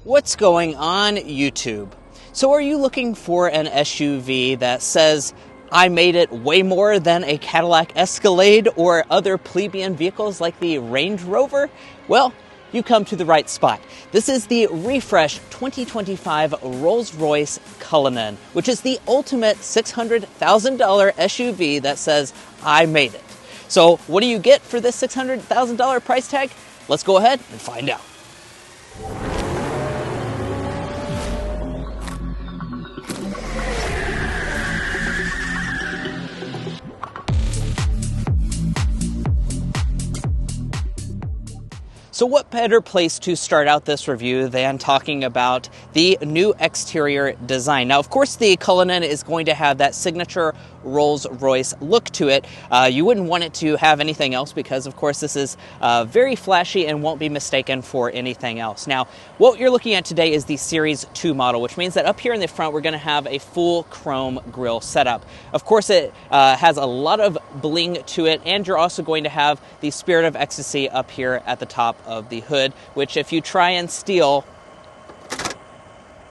What's going on, YouTube? So are you looking for an SUV that says, I made it way more than a Cadillac Escalade or other plebeian vehicles like the Range Rover? Well, you come to the right spot. This is the refreshed 2025 Rolls-Royce Cullinan, which is the ultimate $600,000 SUV that says, I made it. So what do you get for this $600,000 price tag? Let's go ahead and find out. So what better place to start out this review than talking about the new exterior design. Now, of course, the Cullinan is going to have that signature Rolls-Royce look to it. You wouldn't want it to have anything else because, of course, this is very flashy and won't be mistaken for anything else. Now, what you're looking at today is the Series 2 model, which means that up here in the front, we're going to have a full chrome grille setup. Of course, it has a lot of bling to it, and you're also going to have the Spirit of Ecstasy up here at the top of the hood, which if you try and steal,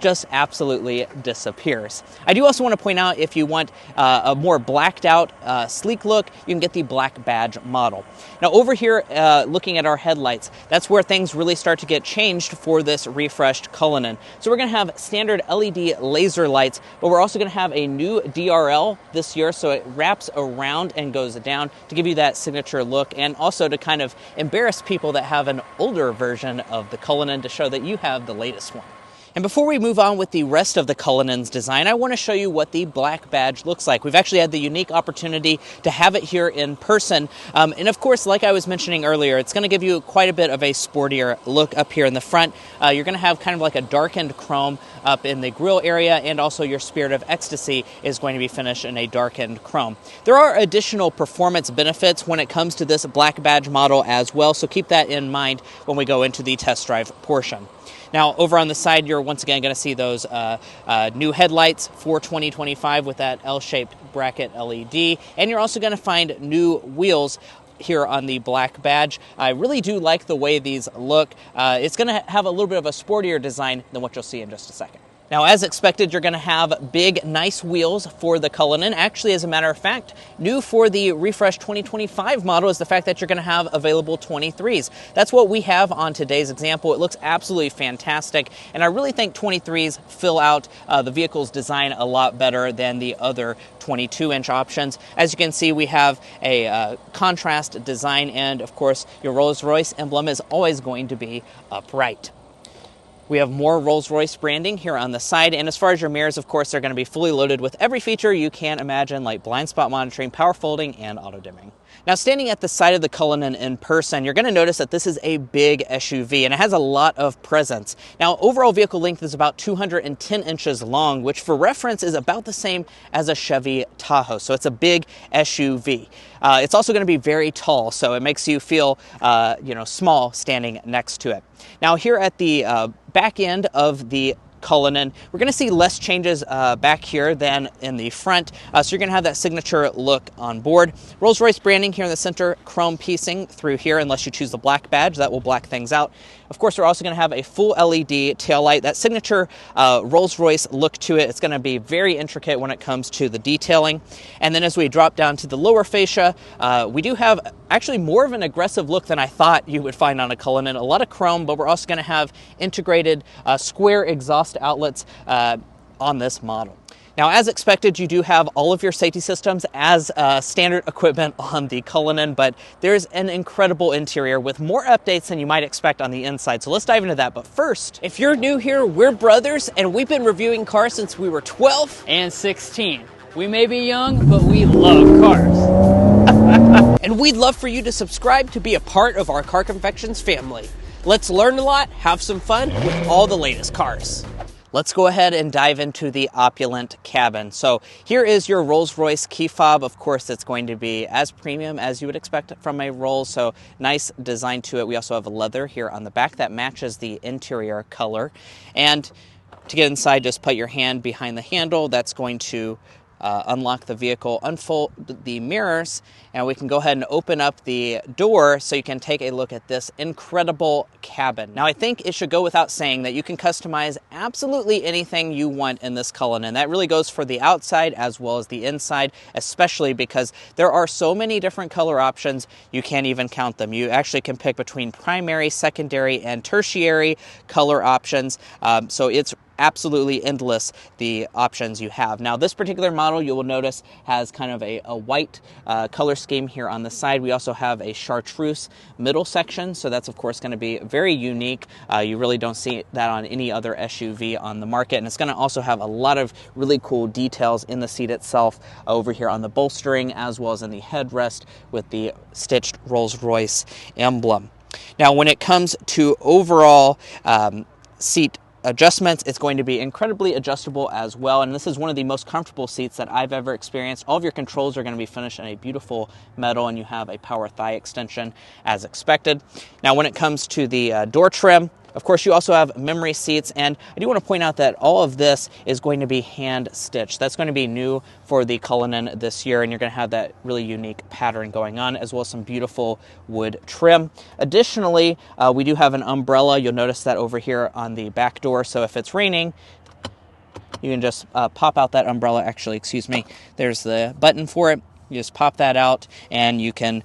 just absolutely disappears. I do also want to point out, if you want a more blacked out, sleek look, you can get the black badge model. Now over here, looking at our headlights, that's where things really start to get changed for this refreshed Cullinan. So we're going to have standard LED laser lights, but we're also going to have a new DRL this year, so it wraps around and goes down to give you that signature look, and also to kind of embarrass people that have an older version of the Cullinan to show that you have the latest one. And before we move on with the rest of the Cullinan's design, I want to show you what the black badge looks like. We've actually had the unique opportunity to have it here in person. And of course, like I was mentioning earlier, it's going to give you quite a bit of a sportier look up here in the front. You're going to have kind of like a darkened chrome up in the grille area, and also your Spirit of Ecstasy is going to be finished in a darkened chrome. There are additional performance benefits when it comes to this black badge model as well, so keep that in mind when we go into the test drive portion. Now, over on the side, you're once again going to see those new headlights for 2025 with that L-shaped bracket LED, and you're also going to find new wheels here on the black badge. I really do like the way these look. It's going to have a little bit of a sportier design than what you'll see in just a second. Now, as expected, you're going to have big, nice wheels for the Cullinan. Actually, as a matter of fact, new for the refreshed 2025 model is the fact that you're going to have available 23s. That's what we have on today's example. It looks absolutely fantastic, and I really think 23s fill out the vehicle's design a lot better than the other 22-inch options. As you can see, we have a contrast design, and of course, your Rolls-Royce emblem is always going to be upright. We have more Rolls-Royce branding here on the side, and as far as your mirrors, of course, they're going to be fully loaded with every feature you can imagine, like blind spot monitoring, power folding, and auto dimming. Now, standing at the side of the Cullinan in person, you're going to notice that this is a big SUV, and it has a lot of presence. Now, overall vehicle length is about 210 inches long, which for reference is about the same as a Chevy Tahoe, so it's a big SUV. It's also going to be very tall, so it makes you feel small standing next to it. Now, here at the back end of the Cullinan, we're going to see less changes back here than in the front, so you're going to have that signature look on board. Rolls-Royce branding here in the center, chrome piecing through here, unless you choose the black badge, that will black things out. Of course, we're also going to have a full LED taillight, that signature Rolls-Royce look to it. It's going to be very intricate when it comes to the detailing. And then as we drop down to the lower fascia, we do have actually more of an aggressive look than I thought you would find on a Cullinan. A lot of chrome, but we're also going to have integrated square exhaust outlets on this model. Now, as expected, you do have all of your safety systems as standard equipment on the Cullinan, but there's an incredible interior with more updates than you might expect on the inside. So let's dive into that. But first, if you're new here, we're brothers, and we've been reviewing cars since we were 12 and 16. We may be young, but we love cars. And we'd love for you to subscribe to be a part of our Car Confections family. Let's learn a lot, have some fun with all the latest cars. Let's go ahead and dive into the opulent cabin. So here is your Rolls-Royce key fob. Of course, it's going to be as premium as you would expect from a Rolls, so nice design to it. We also have a leather here on the back that matches the interior color. And to get inside, just put your hand behind the handle. That's going to unlock the vehicle, unfold the mirrors, and we can go ahead and open up the door so you can take a look at this incredible cabin. Now, I think it should go without saying that you can customize absolutely anything you want in this Cullinan. That really goes for the outside as well as the inside, especially because there are so many different color options, you can't even count them. You actually can pick between primary, secondary, and tertiary color options, so it's absolutely endless the options you have. Now, this particular model, you will notice, has kind of a white color scheme here on the side. We also have a chartreuse middle section, so that's of course going to be very unique. You really don't see that on any other SUV on the market, and it's going to also have a lot of really cool details in the seat itself, over here on the bolstering as well as in the headrest with the stitched Rolls-Royce emblem. Now, when it comes to overall seat adjustments, it's going to be incredibly adjustable as well, and this is one of the most comfortable seats that I've ever experienced. All of your controls are going to be finished in a beautiful metal, and you have a power thigh extension as expected. Now, when it comes to the door trim, of course, you also have memory seats, and I do want to point out that all of this is going to be hand stitched. That's going to be new for the Cullinan this year, and you're going to have that really unique pattern going on, as well as some beautiful wood trim. Additionally, we do have an umbrella. You'll notice that over here on the back door, so if it's raining, you can just pop out that umbrella. Actually, excuse me, there's the button for it. You just pop that out, and you can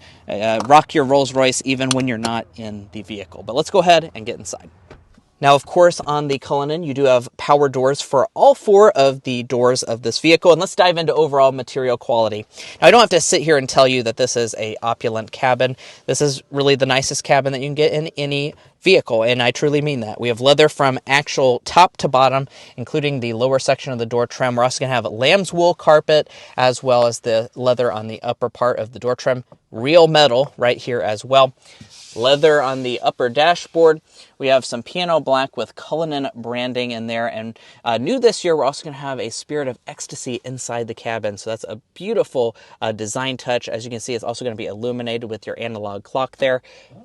rock your Rolls-Royce even when you're not in the vehicle. But let's go ahead and get inside. Now, of course, on the Cullinan, you do have power doors for all four of the doors of this vehicle. And let's dive into overall material quality. Now, I don't have to sit here and tell you that this is an opulent cabin. This is really the nicest cabin that you can get in any vehicle, and I truly mean that. We have leather from actual top to bottom, including the lower section of the door trim. We're also going to have lamb's wool carpet, as well as the leather on the upper part of the door trim. Real metal right here as well. Leather on the upper dashboard. We have some piano black with Cullinan branding in there, and new this year, we're also going to have a Spirit of Ecstasy inside the cabin, so that's a beautiful design touch. As you can see, it's also going to be illuminated with your analog clock there.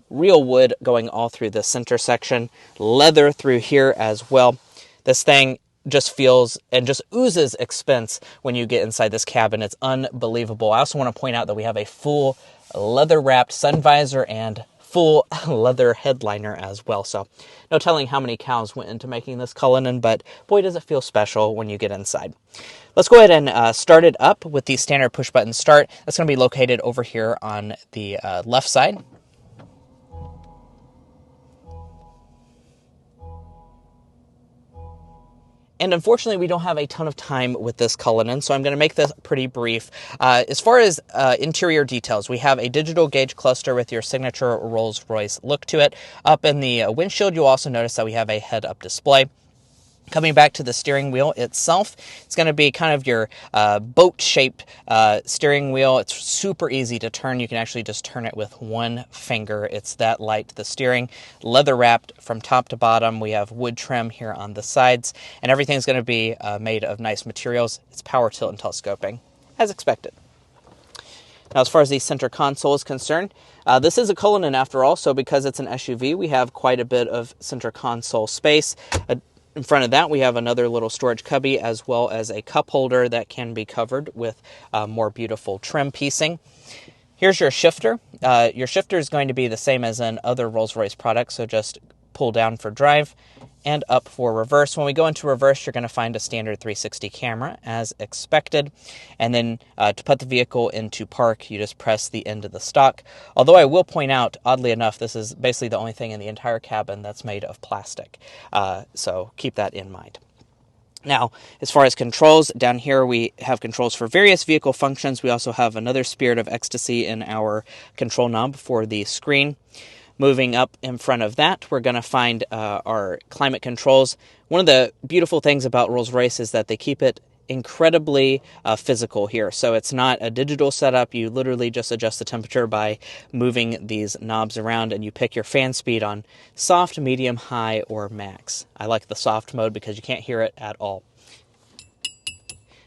Real wood going all through the center section, leather through here as well. This thing just feels and just oozes expense when you get inside this cabin. It's unbelievable. I also want to point out that we have a full leather-wrapped sun visor and full leather headliner as well. So no telling how many cows went into making this Cullinan, but boy, does it feel special when you get inside. Let's go ahead and start it up with the standard push-button start. That's going to be located over here on the left side. And unfortunately, we don't have a ton of time with this Cullinan, so I'm going to make this pretty brief. As far as interior details, we have a digital gauge cluster with your signature Rolls-Royce look to it. Up in the windshield, you'll also notice that we have a head-up display. Coming back to the steering wheel itself, it's going to be kind of your boat-shaped steering wheel. It's super easy to turn. You can actually just turn it with one finger. It's that light. The steering, leather-wrapped from top to bottom. We have wood trim here on the sides, and everything's going to be made of nice materials. It's power tilt and telescoping, as expected. Now, as far as the center console is concerned, this is a Cullinan after all, so because it's an SUV, we have quite a bit of center console space. In front of that, we have another little storage cubby, as well as a cup holder that can be covered with more beautiful trim piecing. Here's your shifter. Your shifter is going to be the same as in other Rolls-Royce products, so just pull down for drive and up for reverse. When we go into reverse, you're going to find a standard 360 camera as expected. And then to put the vehicle into park, you just press the end of the stock. Although I will point out, oddly enough, this is basically the only thing in the entire cabin that's made of plastic. So keep that in mind. Now, as far as controls, down here we have controls for various vehicle functions. We also have another Spirit of Ecstasy in our control knob for the screen. Moving up in front of that, we're going to find our climate controls. One of the beautiful things about Rolls-Royce is that they keep it incredibly physical here. So it's not a digital setup. You literally just adjust the temperature by moving these knobs around, and you pick your fan speed on soft, medium, high, or max. I like the soft mode because you can't hear it at all.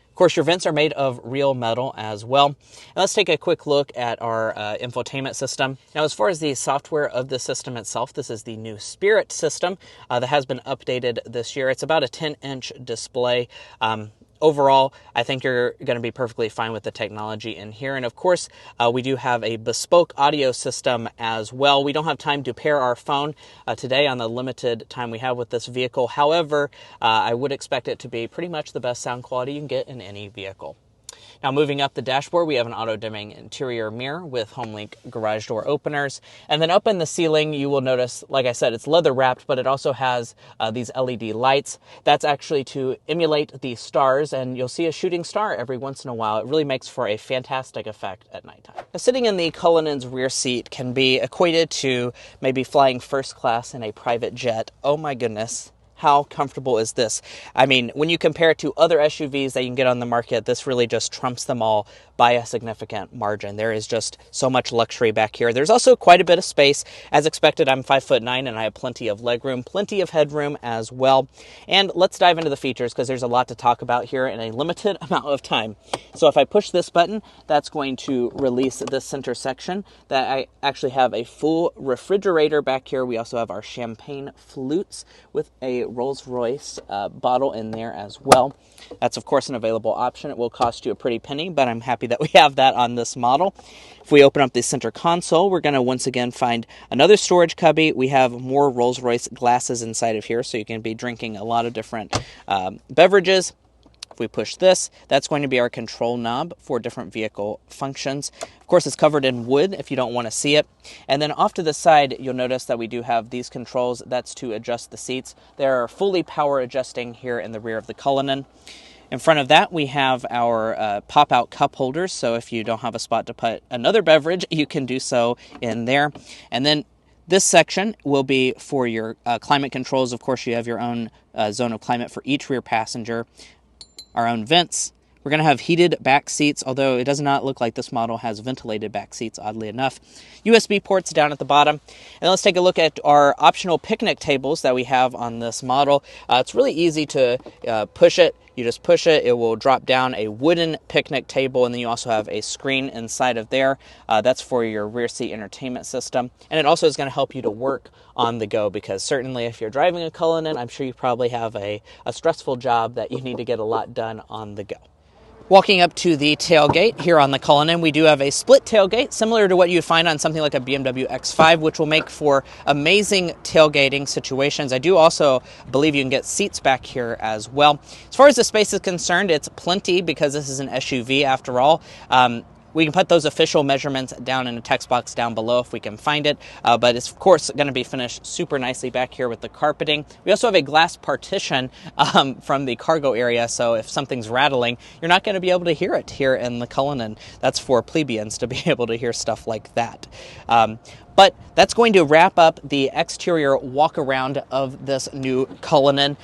Of course, your vents are made of real metal as well. And let's take a quick look at our infotainment system. Now, as far as the software of the system itself, this is the new Spirit system that has been updated this year. It's about a 10-inch display. overall, I think you're going to be perfectly fine with the technology in here. And of course, we do have a bespoke audio system as well. We don't have time to pair our phone today on the limited time we have with this vehicle. However, I would expect it to be pretty much the best sound quality you can get in any vehicle. Now, moving up the dashboard, we have an auto-dimming interior mirror with HomeLink garage door openers. And then up in the ceiling, you will notice, like I said, it's leather wrapped, but it also has these LED lights. That's actually to emulate the stars, and you'll see a shooting star every once in a while. It really makes for a fantastic effect at nighttime. Now, sitting in the Cullinan's rear seat can be equated to maybe flying first class in a private jet. Oh my goodness. How comfortable is this? I mean, when you compare it to other SUVs that you can get on the market, this really just trumps them all by a significant margin. There is just so much luxury back here. There's also quite a bit of space. As expected, I'm 5'9", and I have plenty of legroom, plenty of headroom as well. And let's dive into the features, because there's a lot to talk about here in a limited amount of time. So if I push this button, that's going to release this center section. That I actually have a full refrigerator back here. We also have our champagne flutes with a Rolls-Royce bottle in there as well. That's, of course, an available option. It will cost you a pretty penny, but I'm happy that we have that on this model. If we open up the center console, we're going to once again find another storage cubby. We have more Rolls-Royce glasses inside of here, so you can be drinking a lot of different beverages. If we push this, that's going to be our control knob for different vehicle functions. Of course, it's covered in wood if you don't want to see it. And then off to the side, you'll notice that we do have these controls. That's to adjust the seats. They're fully power adjusting here in the rear of the Cullinan. In front of that, we have our pop-out cup holders. So if you don't have a spot to put another beverage, you can do so in there. And then this section will be for your climate controls. Of course, you have your own zone of climate for each rear passenger. Our own vents. We're going to have heated back seats, although it does not look like this model has ventilated back seats, oddly enough. USB ports down at the bottom. And let's take a look at our optional picnic tables that we have on this model. It's really easy to push it. You just push it, it will drop down a wooden picnic table, and then you also have a screen inside of there. That's for your rear seat entertainment system. And it also is going to help you to work on the go, because certainly if you're driving a Cullinan, I'm sure you probably have a stressful job that you need to get a lot done on the go. Walking up to the tailgate here on the Cullinan, we do have a split tailgate, similar to what you find on something like a BMW X5, which will make for amazing tailgating situations. I do also believe you can get seats back here as well. As far as the space is concerned, it's plenty because this is an SUV after all. We can put those official measurements down in a text box down below if we can find it, but it's of course going to be finished super nicely back here with the carpeting. We also have a glass partition from the cargo area, so if something's rattling, you're not going to be able to hear it here in the Cullinan. That's for plebeians to be able to hear stuff like that. But that's going to wrap up the exterior walk-around of this new Cullinan.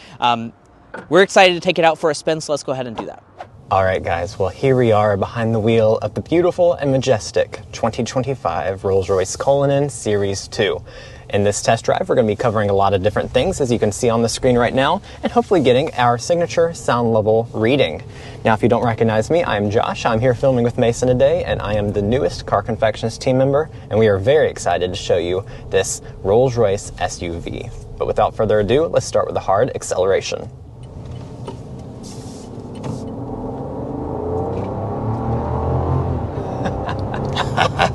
We're excited to take it out for a spin, so let's go ahead and do that. All right, guys, well, here we are behind the wheel of the beautiful and majestic 2025 Rolls-Royce Cullinan Series 2. In this test drive, we're going to be covering a lot of different things, as you can see on the screen right now, and hopefully getting our signature sound level reading. Now, if you don't recognize me, I'm Josh. I'm here filming with Mason today, and I am the newest Car Confections team member, and we are very excited to show you this Rolls-Royce SUV. But without further ado, let's start with the hard acceleration.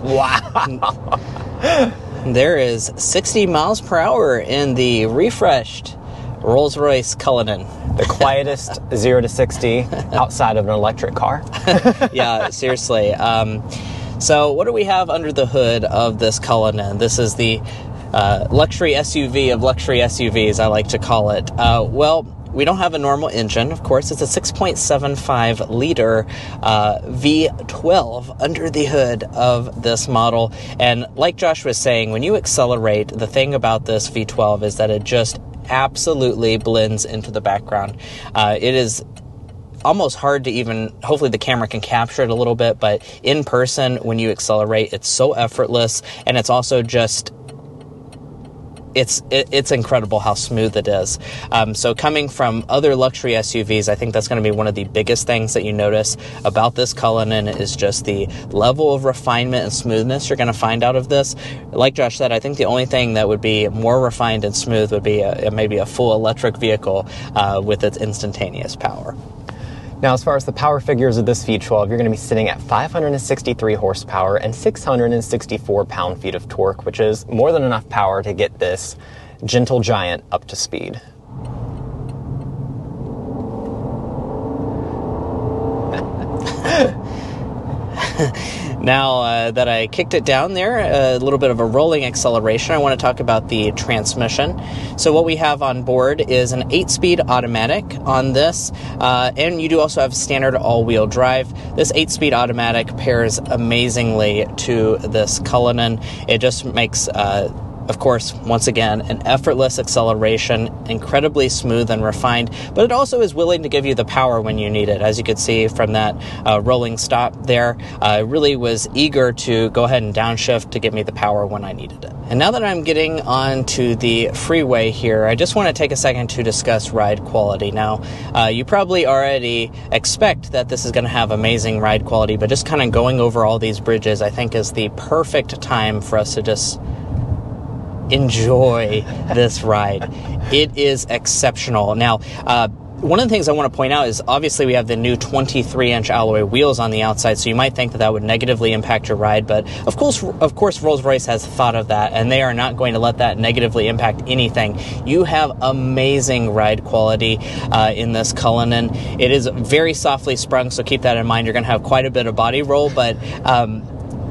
Wow. There is 60 miles per hour in the refreshed Rolls-Royce Cullinan. The quietest 0 to 60 outside of an electric car. Yeah, seriously. So what do we have under the hood of this Cullinan? This is the luxury SUV of luxury SUVs, I like to call it. Well, we don't have a normal engine, of course. It's a 6.75 liter V12 under the hood of this model. And like Josh was saying, when you accelerate, the thing about this V12 is that it just absolutely blends into the background. It is almost hard to even, hopefully the camera can capture it a little bit, but in person, when you accelerate, it's so effortless, and it's also just, it's incredible how smooth it is. So coming from other luxury SUVs, I think that's going to be one of the biggest things that you notice about this Cullinan is just the level of refinement and smoothness you're going to find out of this. Like Josh said, I think the only thing that would be more refined and smooth would be maybe a full electric vehicle with its instantaneous power. Now, as far as the power figures of this V12, you're going to be sitting at 563 horsepower and 664 pound-feet of torque, which is more than enough power to get this gentle giant up to speed. Now that I kicked it down there, a little bit of a rolling acceleration, I want to talk about the transmission. So what we have on board is an 8-speed automatic on this, and you do also have standard all-wheel drive. This 8-speed automatic pairs amazingly to this Cullinan. It just makes of course, once again, an effortless acceleration, incredibly smooth and refined, but it also is willing to give you the power when you need it. As you could see from that rolling stop there, it really was eager to go ahead and downshift to give me the power when I needed it. And now that I'm getting onto the freeway here, I just want to take a second to discuss ride quality. Now, you probably already expect that this is going to have amazing ride quality, but just kind of going over all these bridges, I think, is the perfect time for us to just enjoy this ride. It is exceptional. Now, one of the things I want to point out is obviously we have the new 23-inch alloy wheels on the outside, so you might think that that would negatively impact your ride, but of course Rolls-Royce has thought of that, and they are not going to let that negatively impact anything. You have amazing ride quality in this Cullinan. It is very softly sprung, so keep that in mind. You're going to have quite a bit of body roll, but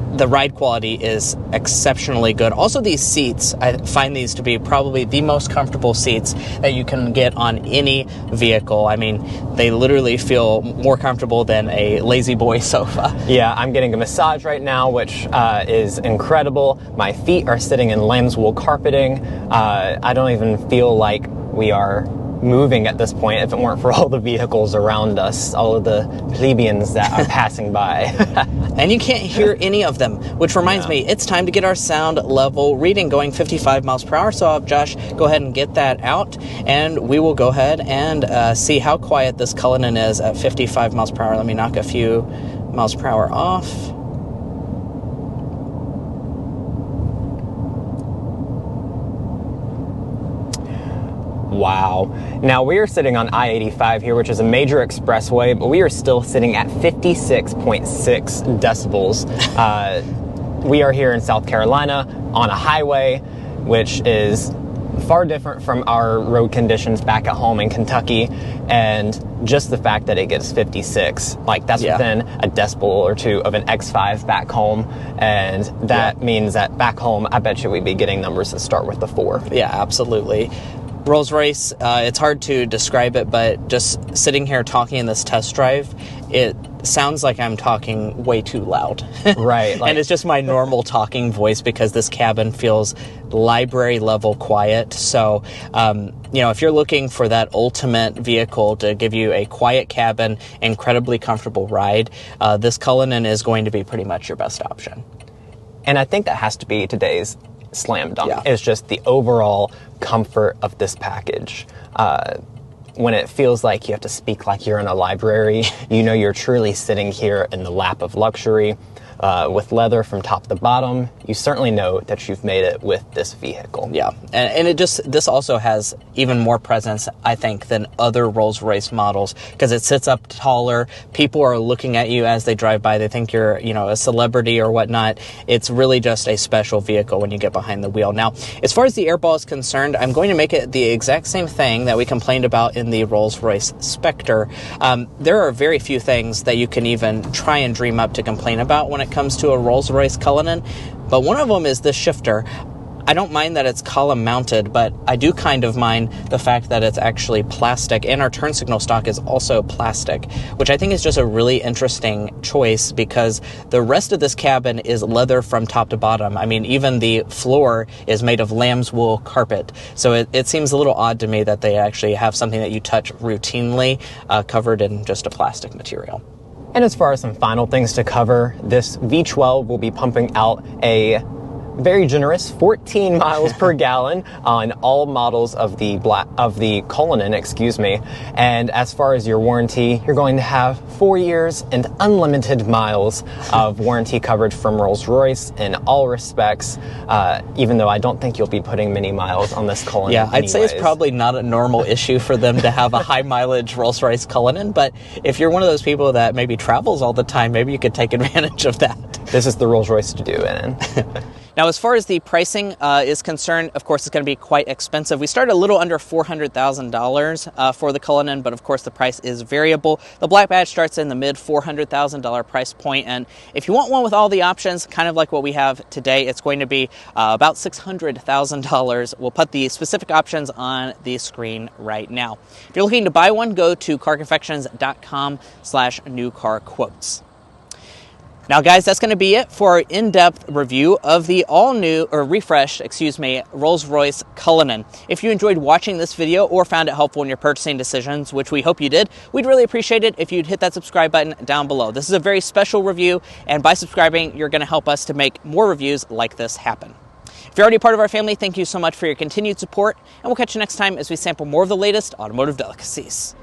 the ride quality is exceptionally good. Also, these seats, I find these to be probably the most comfortable seats that you can get on any vehicle. I mean, they literally feel more comfortable than a lazy boy sofa. Yeah, I'm getting a massage right now, which is incredible. My feet are sitting in lamb's wool carpeting. I don't even feel like we are moving at this point if it weren't for all the vehicles around us, all of the plebeians that are passing by. And you can't hear any of them, which reminds me, it's time to get our sound level reading going 55 miles per hour. So I'll have Josh go ahead and get that out, and we will go ahead and see how quiet this Cullinan is at 55 miles per hour. Let me knock a few miles per hour off. Wow. Now, we are sitting on I-85 here, which is a major expressway, but we are still sitting at 56.6 decibels. We are here in South Carolina on a highway, which is far different from our road conditions back at home in Kentucky, and just the fact that it gets 56, like that's within a decibel or two of an X5 back home, and that means that back home, I bet you we'd be getting numbers that start with the 4. Yeah, absolutely. Rolls-Royce, it's hard to describe it, but just sitting here talking in this test drive, it sounds like I'm talking way too loud. Right. And it's just my normal talking voice because this cabin feels library-level quiet. So, if you're looking for that ultimate vehicle to give you a quiet cabin, incredibly comfortable ride, this Cullinan is going to be pretty much your best option. And I think that has to be today's slam dunk. Yeah. It's just the overall comfort of this package. When it feels like you have to speak like you're in a library, you know you're truly sitting here in the lap of luxury. With leather from top to bottom, you certainly know that you've made it with this vehicle. Yeah, and this also has even more presence, I think, than other Rolls-Royce models because it sits up taller. People are looking at you as they drive by. They think you're, a celebrity or whatnot. It's really just a special vehicle when you get behind the wheel. Now, as far as the airball is concerned, I'm going to make it the exact same thing that we complained about in the Rolls-Royce Spectre. There are very few things that you can even try and dream up to complain about when it comes to a Rolls-Royce Cullinan, but one of them is the shifter. I don't mind that it's column mounted, but I do kind of mind the fact that it's actually plastic, and our turn signal stock is also plastic, which I think is just a really interesting choice because the rest of this cabin is leather from top to bottom. I mean, even the floor is made of lamb's wool carpet, so it seems a little odd to me that they actually have something that you touch routinely covered in just a plastic material. And as far as some final things to cover, this V12 will be pumping out a very generous 14 miles per gallon on all models of the Cullinan, excuse me. And as far as your warranty, you're going to have 4 years and unlimited miles of warranty coverage from Rolls-Royce in all respects, even though I don't think you'll be putting many miles on this Cullinan. Yeah, I'd say it's probably not a normal issue for them to have a high mileage Rolls-Royce Cullinan, but if you're one of those people that maybe travels all the time, maybe you could take advantage of that. This is the Rolls-Royce to do it in. Now, as far as the pricing is concerned, of course, it's going to be quite expensive. We started a little under $400,000 for the Cullinan, but of course, the price is variable. The Black Badge starts in the mid $400,000 price point, and if you want one with all the options, kind of like what we have today, it's going to be about $600,000. We'll put the specific options on the screen right now. If you're looking to buy one, go to carconfections.com/newcarquotes. Now, guys, that's going to be it for our in-depth review of the refreshed, Rolls-Royce Cullinan. If you enjoyed watching this video or found it helpful in your purchasing decisions, which we hope you did, we'd really appreciate it if you'd hit that subscribe button down below. This is a very special review, and by subscribing, you're going to help us to make more reviews like this happen. If you're already part of our family, thank you so much for your continued support, and we'll catch you next time as we sample more of the latest automotive delicacies.